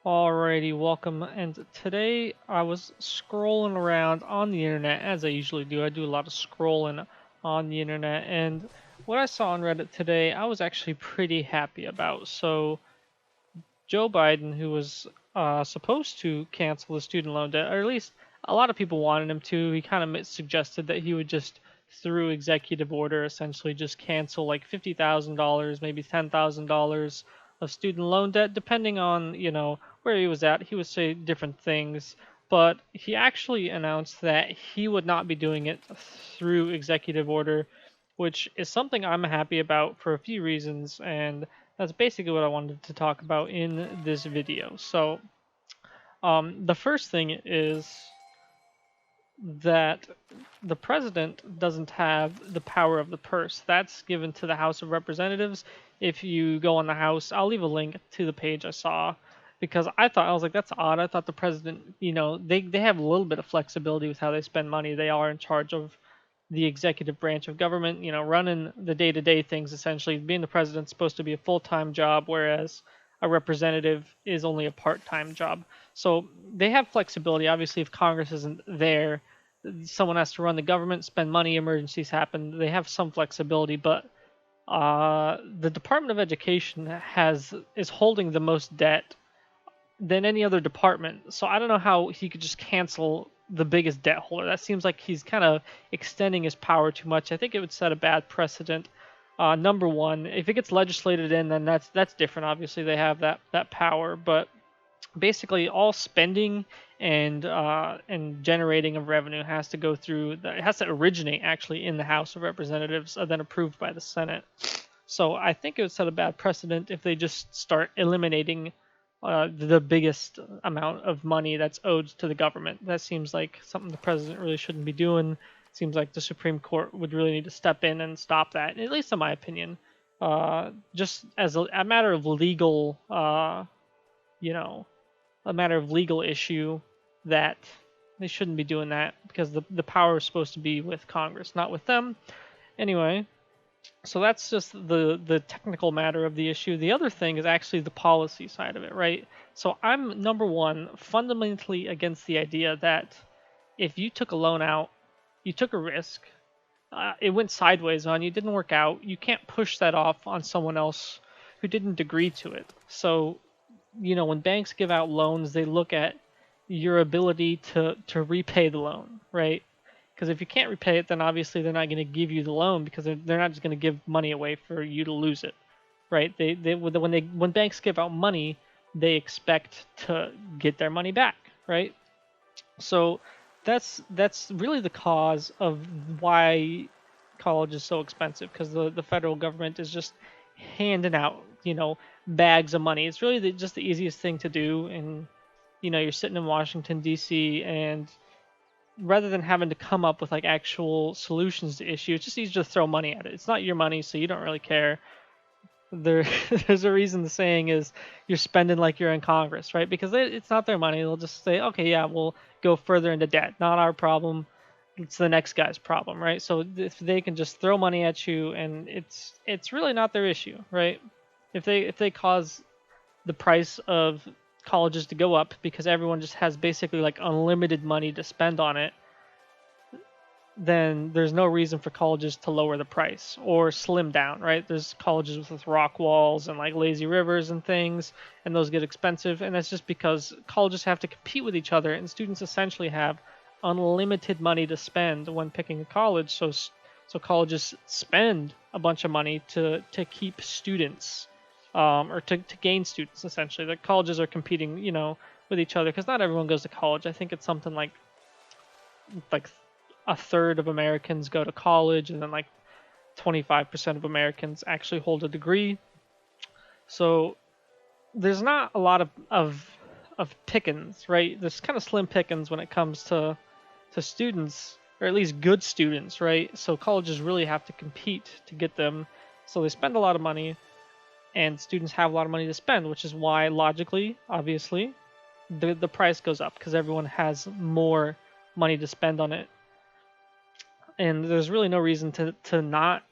Alrighty, welcome. And today I was scrolling around on the internet as I usually do. I do a lot of scrolling on the internet, and what I saw on Reddit today, I was actually pretty happy about. So, Joe Biden, who was supposed to cancel the student loan debt, or at least a lot of people wanted him to, he kind of suggested that he would just, through executive order, essentially just cancel like $50,000, maybe $10,000 of student loan debt, depending on, where he was at. He would say different things, but he actually announced that he would not be doing it through executive order, which is something I'm happy about for a few reasons, and that's basically what I wanted to talk about in this video. So, the first thing is that the president doesn't have the power of the purse. That's given to the House of Representatives. If you go on the House, I'll leave a link to the page I saw because I was like, that's odd. I thought the president, they have a little bit of flexibility with how they spend money. They are in charge of the executive branch of government, running the day-to-day things essentially. Being the president's supposed to be a full-time job, whereas a representative is only a part-time job. So they have flexibility. Obviously, if Congress isn't there, someone has to run the government, spend money, emergencies happen. They have some flexibility, but the Department of Education is holding the most debt than any other department. So I don't know how he could just cancel the biggest debt holder. That seems like he's kind of extending his power too much. I think it would set a bad precedent. Number one, if it gets legislated in, then that's different. Obviously, they have that power, but basically all spending and generating of revenue has to go through. It has to originate actually in the House of Representatives, then approved by the Senate. So I think it would set a bad precedent if they just start eliminating the biggest amount of money that's owed to the government. That seems like something the president really shouldn't be doing. Seems like the Supreme Court would really need to step in and stop that, at least in my opinion. Just as a matter of legal, you know, a matter of legal issue that they shouldn't be doing that because the power is supposed to be with Congress, not with them. Anyway, so that's just the technical matter of the issue. The other thing is actually the policy side of it, right? So I'm number one fundamentally against the idea that if you took a loan out, you took a risk, it went sideways on you, didn't work out, you can't push that off on someone else who didn't agree to it. So, when banks give out loans, they look at your ability to repay the loan, right? Because if you can't repay it, then obviously they're not going to give you the loan because they're not just going to give money away for you to lose it, right? When banks give out money, they expect to get their money back, right? So that's really the cause of why college is so expensive because the federal government is just handing out bags of money. It's really just the easiest thing to do, and you're sitting in Washington D.C. and rather than having to come up with like actual solutions to issues, it's just easier to throw money at it. It's not your money, so you don't really care. There, there's a reason the saying is you're spending like you're in Congress, right? Because it's not their money. They'll just say, okay, yeah, we'll go further into debt. Not our problem. It's the next guy's problem, right? So if they can just throw money at you, and it's really not their issue, right? If they cause the price of colleges to go up because everyone just has basically like unlimited money to spend on it, then there's no reason for colleges to lower the price or slim down, right? There's colleges with rock walls and like lazy rivers and things, and those get expensive, and that's just because colleges have to compete with each other, and students essentially have unlimited money to spend when picking a college. So colleges spend a bunch of money to keep students, or to gain students essentially. The colleges are competing, with each other because not everyone goes to college. I think it's something like a third of Americans go to college, and then like 25% of Americans actually hold a degree. So there's not a lot of pickings, right? There's kind of slim pickings when it comes to students, or at least good students, right? So colleges really have to compete to get them. So they spend a lot of money, and students have a lot of money to spend, which is why logically, obviously, the price goes up because everyone has more money to spend on it, and there's really no reason to not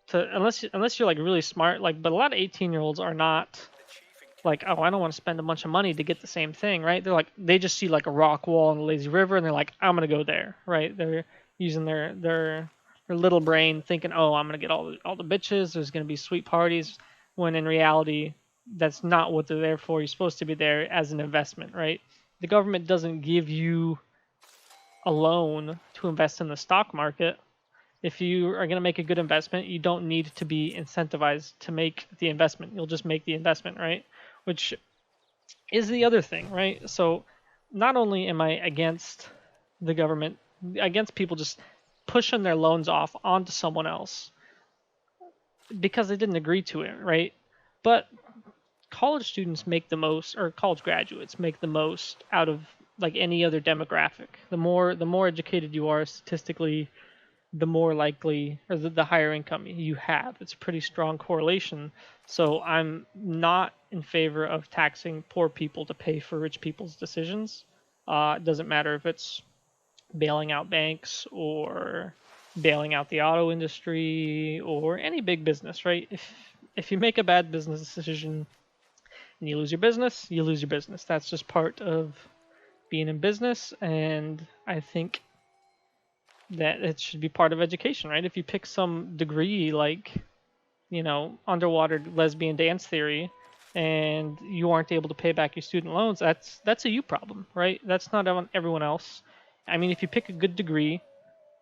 to unless you're like really smart, like, but a lot of 18-year-olds are not like, oh, I don't want to spend a bunch of money to get the same thing, right? They're like, they just see like a rock wall in the lazy river, and they're like, I'm gonna go there, right? They're using their little brain, thinking, oh, I'm gonna get all the bitches. There's gonna be sweet parties, when in reality, that's not what they're there for. You're supposed to be there as an investment, right? The government doesn't give you a loan to invest in the stock market. If you are going to make a good investment, you don't need to be incentivized to make the investment. You'll just make the investment, right? Which is the other thing, right? So not only am I against the government, against people just pushing their loans off onto someone else because they didn't agree to it, right? But college students make the most, or college graduates make the most out of like any other demographic. The more educated you are statistically, the more likely, or the higher income you have. It's a pretty strong correlation. So I'm not in favor of taxing poor people to pay for rich people's decisions. It doesn't matter if it's bailing out banks or bailing out the auto industry or any big business, right? If you make a bad business decision and you lose your business, you lose your business. That's just part of being in business, and I think that it should be part of education, right? If you pick some degree like, underwater lesbian dance theory, and you aren't able to pay back your student loans, that's a you problem, right? That's not on everyone else. I mean, if you pick a good degree,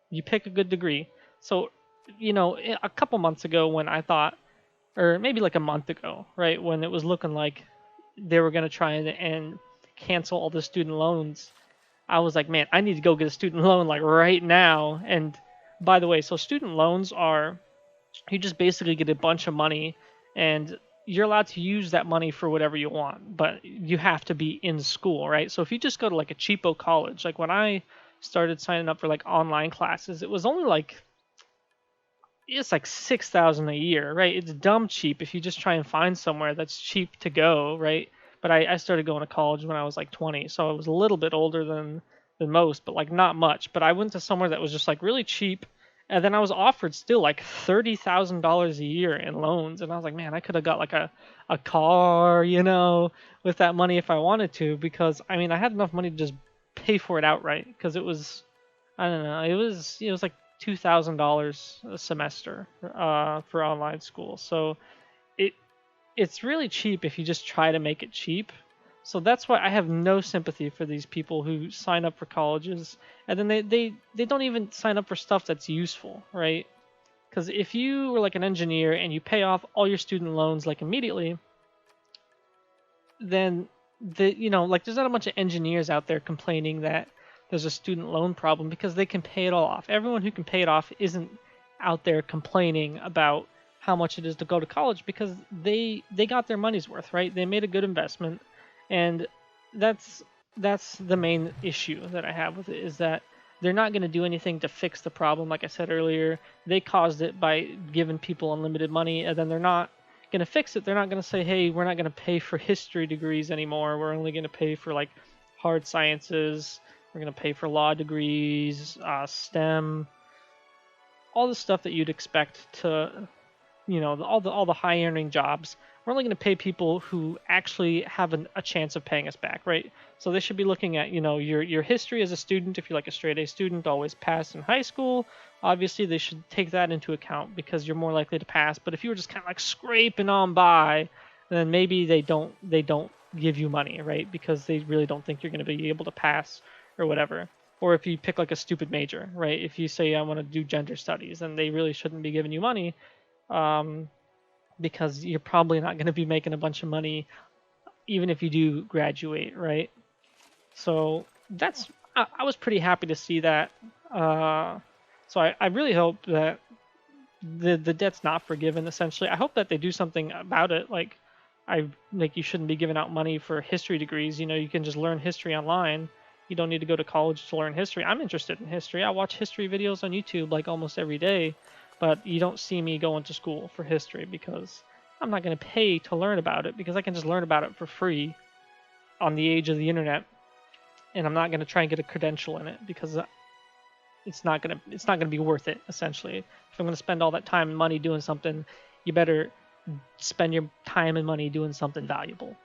you pick a good degree. So, a couple months ago when I thought, or maybe like a month ago, right, when it was looking like they were going to try and cancel all the student loans, I was like, man, I need to go get a student loan like right now. And by the way, so student loans are, you just basically get a bunch of money, and you're allowed to use that money for whatever you want, but you have to be in school, right? So if you just go to like a cheapo college, like when I started signing up for like online classes, it was only like, it's like 6,000 a year, right? It's dumb cheap if you just try and find somewhere that's cheap to go, right? But I started going to college when I was like 20, so I was a little bit older than most, but like not much. But I went to somewhere that was just like really cheap, and then I was offered still like $30,000 a year in loans, and I was like, man, I could have got like a car, with that money if I wanted to, because I mean I had enough money to just pay for it outright, because it was, I don't know, it was like $2,000 a semester for online school. So it it's really cheap if you just try to make it cheap. So that's why I have no sympathy for these people who sign up for colleges and then they don't even sign up for stuff that's useful, right? Because if you were like an engineer and you pay off all your student loans like immediately, then like there's not a bunch of engineers out there complaining that there's a student loan problem because they can pay it all off. Everyone who can pay it off isn't out there complaining about how much it is to go to college because they got their money's worth, right? They made a good investment, and that's the main issue that I have with it, is that they're not going to do anything to fix the problem. Like I said earlier, they caused it by giving people unlimited money, and then they're not going to fix it. They're not going to say, hey, we're not going to pay for history degrees anymore. We're only going to pay for like hard sciences. We're going to pay for law degrees, STEM, all the stuff that you'd expect to, all the high earning jobs. We're only going to pay people who actually have a chance of paying us back, right? So they should be looking at, your history as a student. If you're like a straight A student, always passed in high school. Obviously, they should take that into account because you're more likely to pass. But if you were just kind of like scraping on by, then maybe they don't give you money, right? Because they really don't think you're going to be able to pass or whatever. Or if you pick like a stupid major, right? If you say I want to do gender studies, then they really shouldn't be giving you money. Because you're probably not going to be making a bunch of money even if you do graduate, right? So I was pretty happy to see that. So I really hope that the debt's not forgiven. Essentially, I hope that they do something about it. Like you shouldn't be giving out money for history degrees. You can just learn history online. You don't need to go to college to learn history. I'm interested in history. I watch history videos on YouTube like almost every day. But you don't see me going to school for history because I'm not going to pay to learn about it, because I can just learn about it for free on the age of the internet, and I'm not going to try and get a credential in it because it's not going to be worth it. Essentially, if I'm going to spend all that time and money doing something, you better spend your time and money doing something valuable.